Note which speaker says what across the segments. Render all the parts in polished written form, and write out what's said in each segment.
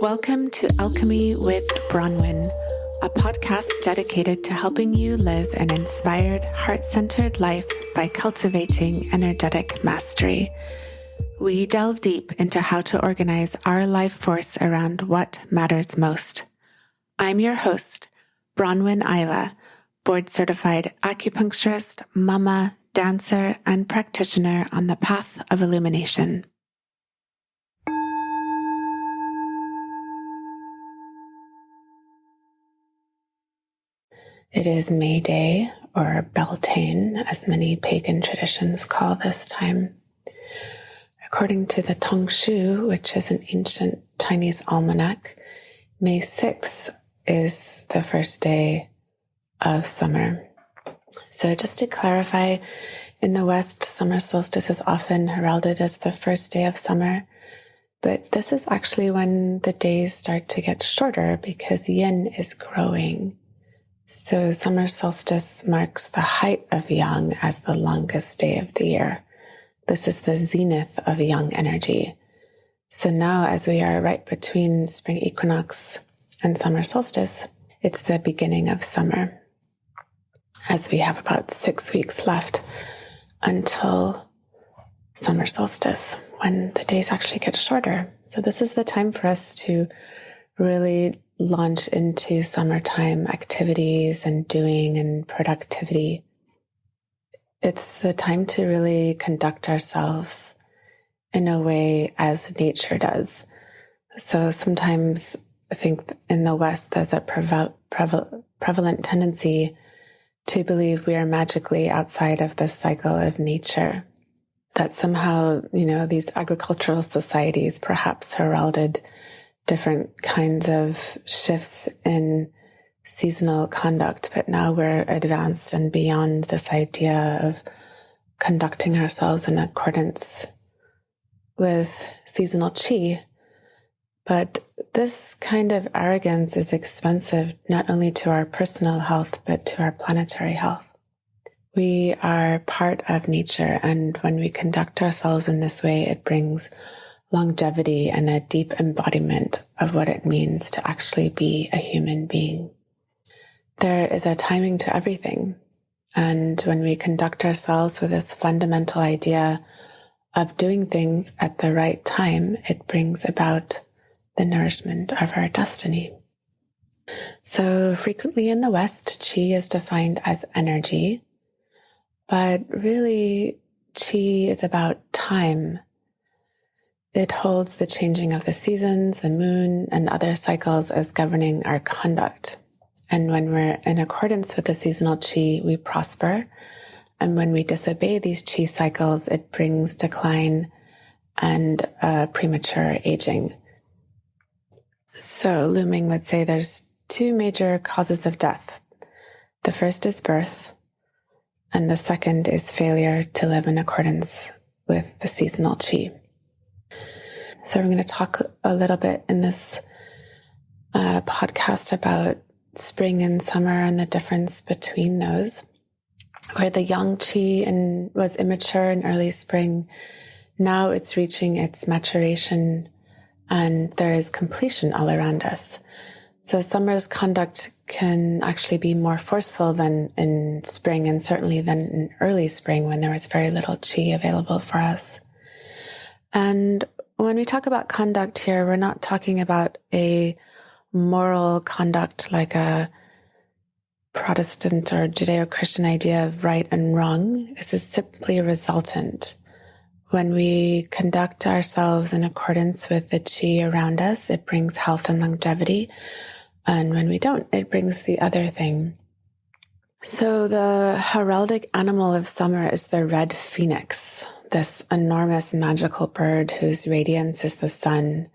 Speaker 1: Welcome to Alchemy with Bronwyn, a podcast dedicated to helping you live an inspired, heart-centered life by cultivating energetic mastery. We delve deep into how to organize our life force around what matters most. I'm your host, Bronwyn Isla, board-certified acupuncturist, mama, dancer, and practitioner on the path of illumination. It is May Day, or Beltane, as many pagan traditions call this time. According to the Tongshu, which is an ancient Chinese almanac, May 6th is the first day of summer. So just to clarify, in the West, summer solstice is often heralded as the first day of summer, but this is actually when the days start to get shorter because yin is growing. So summer solstice marks the height of yang as the longest day of the year. This is the zenith of yang energy. So now, as we are right between spring equinox and summer solstice, it's the beginning of summer, as we have about 6 weeks left until summer solstice, when the days actually get shorter. So this is the time for us to really launch into summertime activities and doing and productivity. It's the time to really conduct ourselves in a way as nature does. So sometimes I think in the West, there's a prevalent tendency to believe we are magically outside of the cycle of nature. That somehow, these agricultural societies perhaps heralded different kinds of shifts in seasonal conduct, but now we're advanced and beyond this idea of conducting ourselves in accordance with seasonal qi. But this kind of arrogance is expensive not only to our personal health, but to our planetary health. We are part of nature, and when we conduct ourselves in this way, it brings longevity and a deep embodiment of what it means to actually be a human being. There is a timing to everything. And when we conduct ourselves with this fundamental idea of doing things at the right time, it brings about the nourishment of our destiny. So frequently in the West, qi is defined as energy, but really qi is about time. It holds the changing of the seasons, the moon, and other cycles as governing our conduct. And when we're in accordance with the seasonal qi, we prosper. And when we disobey these qi cycles, it brings decline and premature aging. So Lu Ming would say there's two major causes of death. The first is birth, and the second is failure to live in accordance with the seasonal qi. So we're going to talk a little bit in this podcast about spring and summer and the difference between those. Where the yang qi was immature in early spring, now it's reaching its maturation and there is completion all around us. So summer's conduct can actually be more forceful than in spring, and certainly than in early spring when there was very little qi available for us. And when we talk about conduct here, we're not talking about a moral conduct like a Protestant or Judeo-Christian idea of right and wrong. This is simply a resultant. When we conduct ourselves in accordance with the qi around us, it brings health and longevity. And when we don't, it brings the other thing. So the heraldic animal of summer is the red phoenix, this enormous magical bird whose radiance is the sun.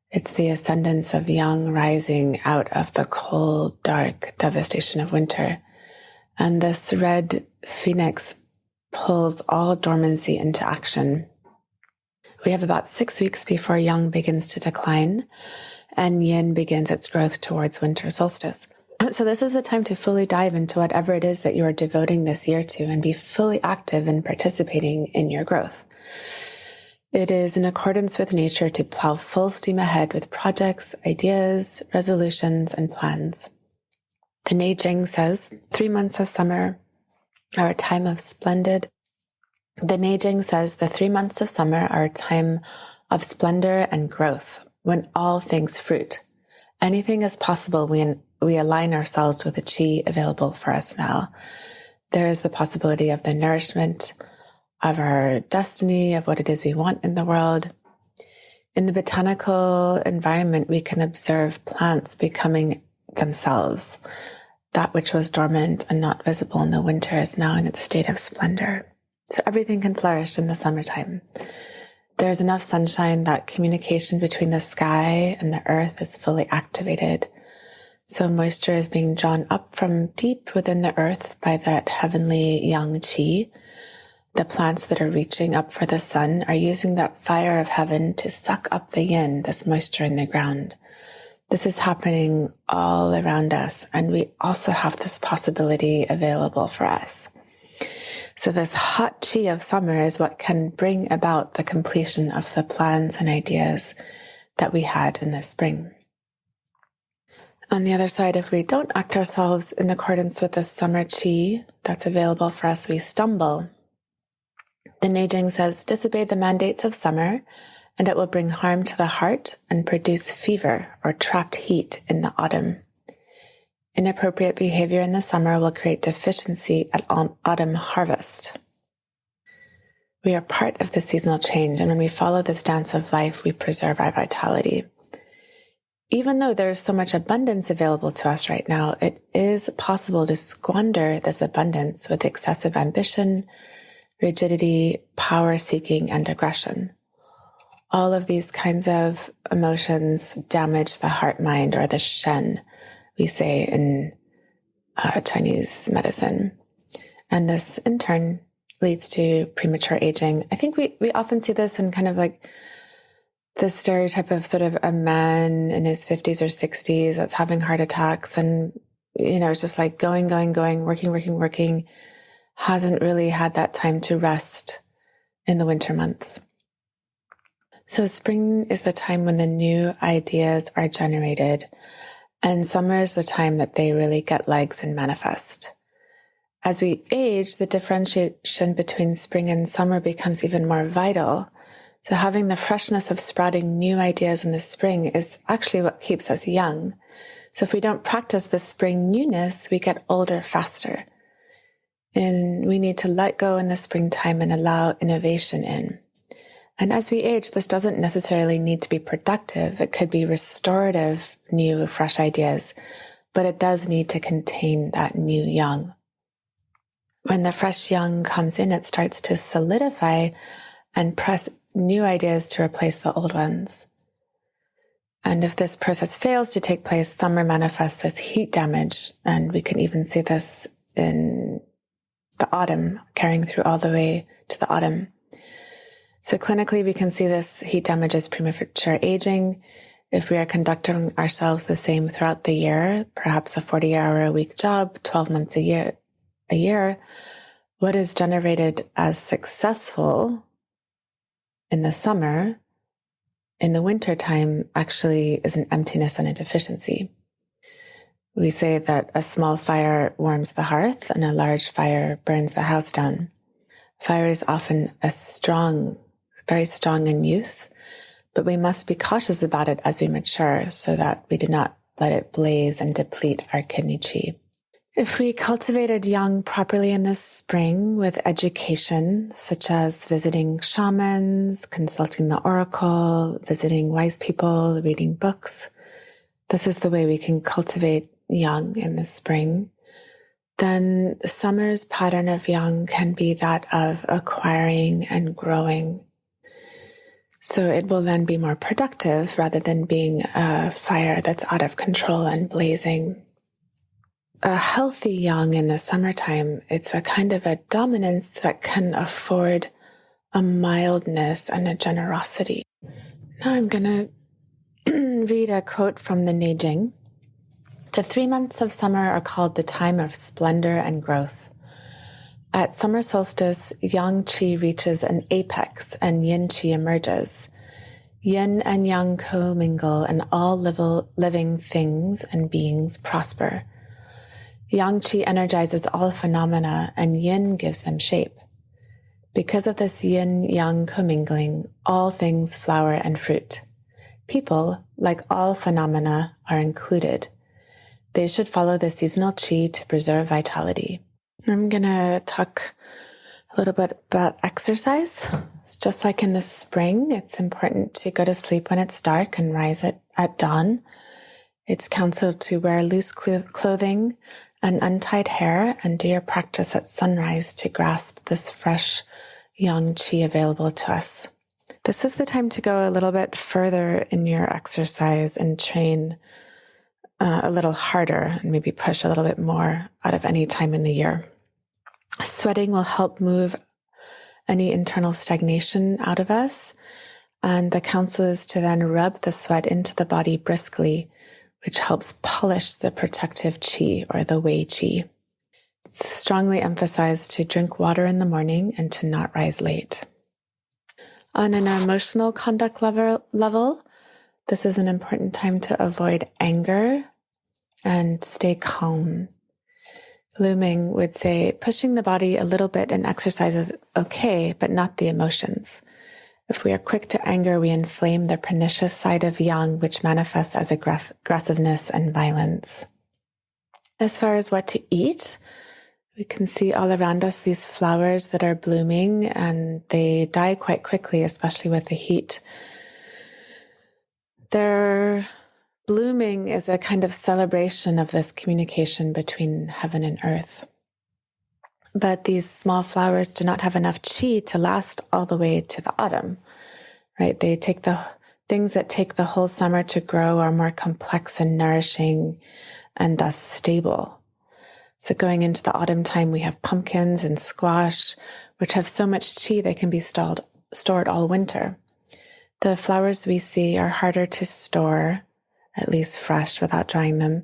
Speaker 1: It's the ascendance of yang rising out of the cold, dark devastation of winter. And this red phoenix pulls all dormancy into action. We have about 6 weeks before yang begins to decline and yin begins its growth towards winter solstice. So this is the time to fully dive into whatever it is that you are devoting this year to and be fully active in participating in your growth. It is in accordance with nature to plow full steam ahead with projects, ideas, resolutions, and plans. The Neijing says 3 months of summer are a time of splendid. The Neijing says the 3 months of summer are a time of splendor and growth, when all things fruit. Anything is possible when we align ourselves with the chi available for us now. There is the possibility of the nourishment of our destiny, of what it is we want in the world. In the botanical environment, we can observe plants becoming themselves. That which was dormant and not visible in the winter is now in its state of splendor. So everything can flourish in the summertime. There's enough sunshine that communication between the sky and the earth is fully activated. So moisture is being drawn up from deep within the earth by that heavenly yang qi. The plants that are reaching up for the sun are using that fire of heaven to suck up the yin, this moisture in the ground. This is happening all around us, and we also have this possibility available for us. So this hot chi of summer is what can bring about the completion of the plans and ideas that we had in the spring. On the other side, if we don't act ourselves in accordance with the summer chi that's available for us, we stumble. The Neijing says, disobey the mandates of summer, and it will bring harm to the heart and produce fever or trapped heat in the autumn. Inappropriate behavior in the summer will create deficiency at autumn harvest. We are part of the seasonal change, and when we follow this dance of life, we preserve our vitality. Even though there's so much abundance available to us right now, it is possible to squander this abundance with excessive ambition, rigidity, power-seeking, and aggression. All of these kinds of emotions damage the heart-mind, or the shen, we say in Chinese medicine. And this, in turn, leads to premature aging. I think we often see this in kind of like the stereotype of sort of a man in his 50s or 60s that's having heart attacks and, it's just like going, working, hasn't really had that time to rest in the winter months. So spring is the time when the new ideas are generated, and summer is the time that they really get legs and manifest. As we age, the differentiation between spring and summer becomes even more vital. So having the freshness of sprouting new ideas in the spring is actually what keeps us young. So if we don't practice the spring newness, we get older faster. And we need to let go in the springtime and allow innovation in. And as we age, this doesn't necessarily need to be productive. It could be restorative, new, fresh ideas, but it does need to contain that new young. When the fresh young comes in, it starts to solidify and press new ideas to replace the old ones. And if this process fails to take place, summer manifests as heat damage, and we can even see this in the autumn, carrying through all the way to the autumn. So clinically, we can see this heat damage as premature aging. If we are conducting ourselves the same throughout the year, perhaps a 40-hour-a-week job, 12 months a year, what is generated as successful in the summer, in the winter time, actually is an emptiness and a deficiency. We say that a small fire warms the hearth and a large fire burns the house down. Fire is often very strong in youth, but we must be cautious about it as we mature so that we do not let it blaze and deplete our kidney chi. If we cultivated yang properly in the spring with education, such as visiting shamans, consulting the oracle, visiting wise people, reading books, this is the way we can cultivate yang in the spring. Then the summer's pattern of yang can be that of acquiring and growing. So it will then be more productive rather than being a fire that's out of control and blazing. A healthy yang in the summertime, it's a kind of a dominance that can afford a mildness and a generosity. Now I'm going to read a quote from the Neijing. The 3 months of summer are called the time of splendor and growth. At summer solstice, yang qi reaches an apex and yin qi emerges. Yin and yang commingle and all living things and beings prosper. Yang qi energizes all phenomena and yin gives them shape. Because of this yin-yang commingling, all things flower and fruit. People, like all phenomena, are included. They should follow the seasonal qi to preserve vitality. I'm going to talk a little bit about exercise. It's just like in the spring, it's important to go to sleep when it's dark and rise at dawn. It's counseled to wear loose clothing and untied hair and do your practice at sunrise to grasp this fresh yang qi available to us. This is the time to go a little bit further in your exercise and train a little harder and maybe push a little bit more out of any time in the year. Sweating will help move any internal stagnation out of us, and the counsel is to then rub the sweat into the body briskly, which helps polish the protective qi or the wei qi. It's strongly emphasized to drink water in the morning and to not rise late. On an emotional conduct level, this is an important time to avoid anger and stay calm. Lu Ming would say, pushing the body a little bit in exercise is okay, but not the emotions. If we are quick to anger, we inflame the pernicious side of yang, which manifests as aggressiveness and violence. As far as what to eat, we can see all around us these flowers that are blooming, and they die quite quickly, especially with the heat. Their blooming is a kind of celebration of this communication between heaven and earth. But these small flowers do not have enough qi to last all the way to the autumn, right? They take the things that take the whole summer to grow are more complex and nourishing and thus stable. So going into the autumn time, we have pumpkins and squash, which have so much qi they can be stored all winter. The flowers we see are harder to store, at least fresh, without drying them.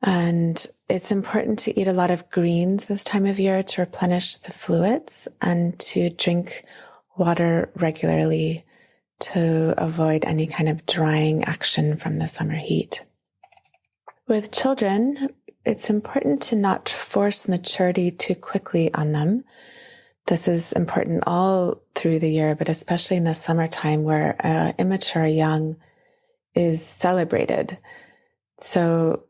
Speaker 1: And it's important to eat a lot of greens this time of year to replenish the fluids and to drink water regularly to avoid any kind of drying action from the summer heat. With children, it's important to not force maturity too quickly on them. This is important all through the year, but especially in the summertime where immature young is celebrated. So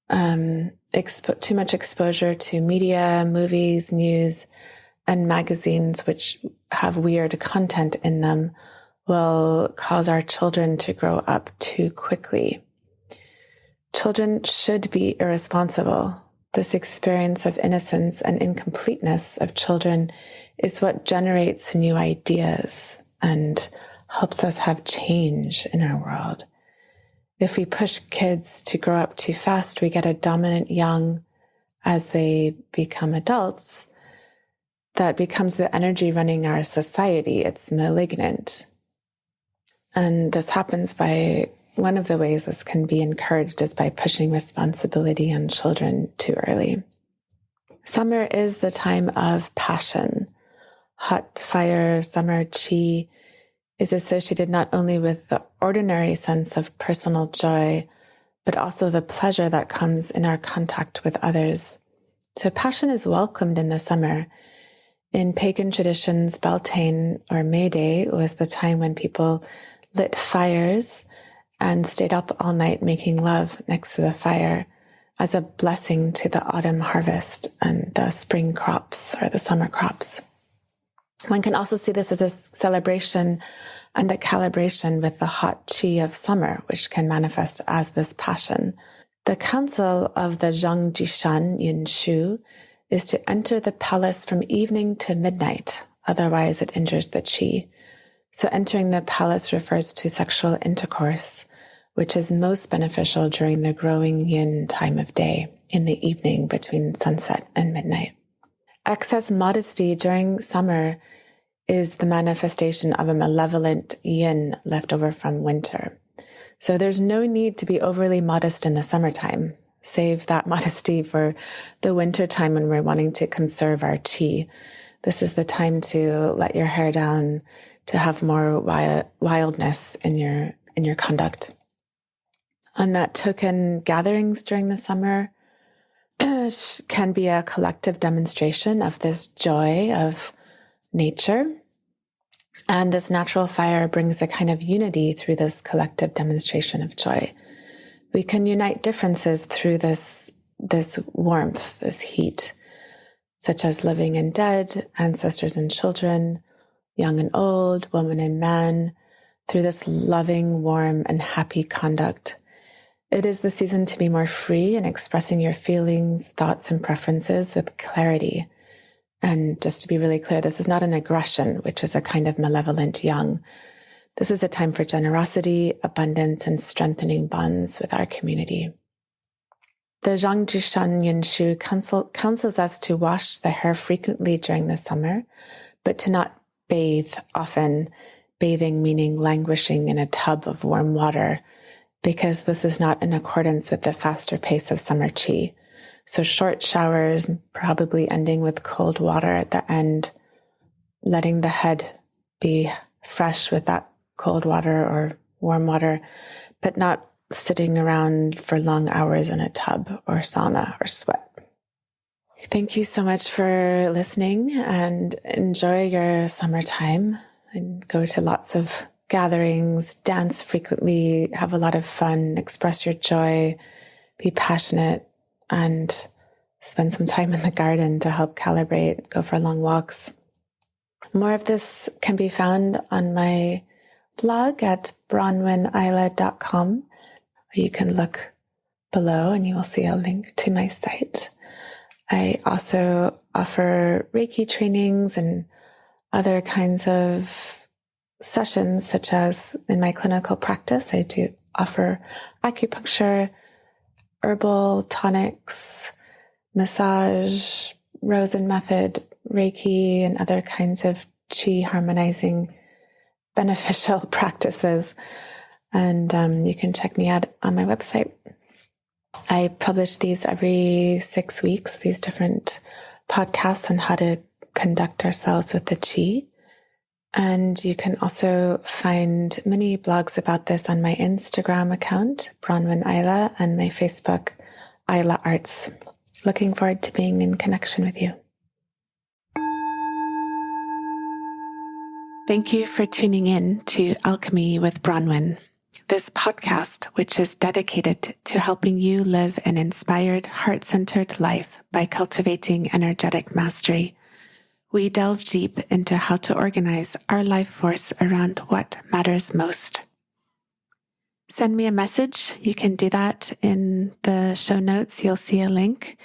Speaker 1: too much exposure to media, movies, news, and magazines which have weird content in them will cause our children to grow up too quickly. Children should be irresponsible. This experience of innocence and incompleteness of children is what generates new ideas and helps us have change in our world. If we push kids to grow up too fast, we get a dominant young as they become adults that becomes the energy running our society. It's malignant. And this happens by one of the ways this can be encouraged is by pushing responsibility on children too early. Summer is the time of passion. Hot fire, summer qi is associated not only with the ordinary sense of personal joy, but also the pleasure that comes in our contact with others. So passion is welcomed in the summer. In pagan traditions, Beltane or May Day was the time when people lit fires and stayed up all night making love next to the fire as a blessing to the autumn harvest and the spring crops or the summer crops. One can also see this as a celebration and a calibration with the hot qi of summer, which can manifest as this passion. The counsel of the Zhang Jishan Yin Shu is to enter the palace from evening to midnight, otherwise it injures the qi. So entering the palace refers to sexual intercourse, which is most beneficial during the growing yin time of day, in the evening between sunset and midnight. Excess modesty during summer is the manifestation of a malevolent yin left over from winter. So there's no need to be overly modest in the summertime. save that modesty for the winter time when we're wanting to conserve our chi. This is the time to let your hair down, to have more wildness in your conduct. On that token, gatherings during the summer can be a collective demonstration of this joy of nature. And this natural fire brings a kind of unity through this collective demonstration of joy. We can unite differences through this warmth, this heat, such as living and dead, ancestors and children, young and old, woman and man, through this loving, warm, and happy conduct. It is the season to be more free in expressing your feelings, thoughts, and preferences with clarity. And just to be really clear, this is not an aggression, which is a kind of malevolent yang. This is a time for generosity, abundance, and strengthening bonds with our community. The Zhangji Shan Yin Shu counsels us to wash the hair frequently during the summer, but to not bathe often, bathing meaning languishing in a tub of warm water, because this is not in accordance with the faster pace of summer qi. So short showers, probably ending with cold water at the end, letting the head be fresh with that cold water or warm water, but not sitting around for long hours in a tub or sauna or sweat. Thank you so much for listening, and enjoy your summertime and go to lots of gatherings, dance frequently, have a lot of fun, express your joy, be passionate, and spend some time in the garden to help calibrate, go for long walks. More of this can be found on my blog at bronwynila.com. You can look below and you will see a link to my site. I also offer Reiki trainings and other kinds of sessions, such as in my clinical practice, I do offer acupuncture, herbal tonics, massage, Rosen method, Reiki, and other kinds of chi harmonizing beneficial practices. And you can check me out on my website. I publish these every 6 weeks, these different podcasts on how to conduct ourselves with the chi. And you can also find many blogs about this on my Instagram account, Bronwyn Isla, and my Facebook, Isla Arts. Looking forward to being in connection with you. Thank you for tuning in to Alchemy with Bronwyn, this podcast which is dedicated to helping you live an inspired, heart-centered life by cultivating energetic mastery. We delve deep into how to organize our life force around what matters most. Send me a message. You can do that in the show notes. You'll see a link.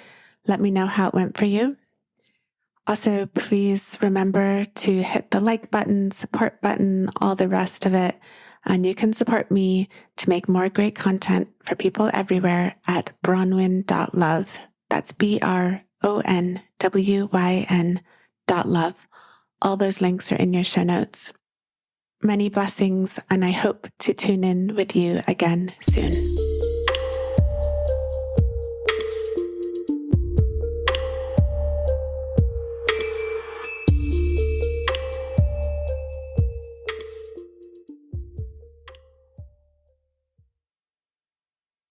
Speaker 1: Let me know how it went for you. Also, please remember to hit the like button, support button, all the rest of it. And you can support me to make more great content for people everywhere at bronwyn.love. That's BRONWYN.love. All those links are in your show notes. Many blessings, and I hope to tune in with you again soon.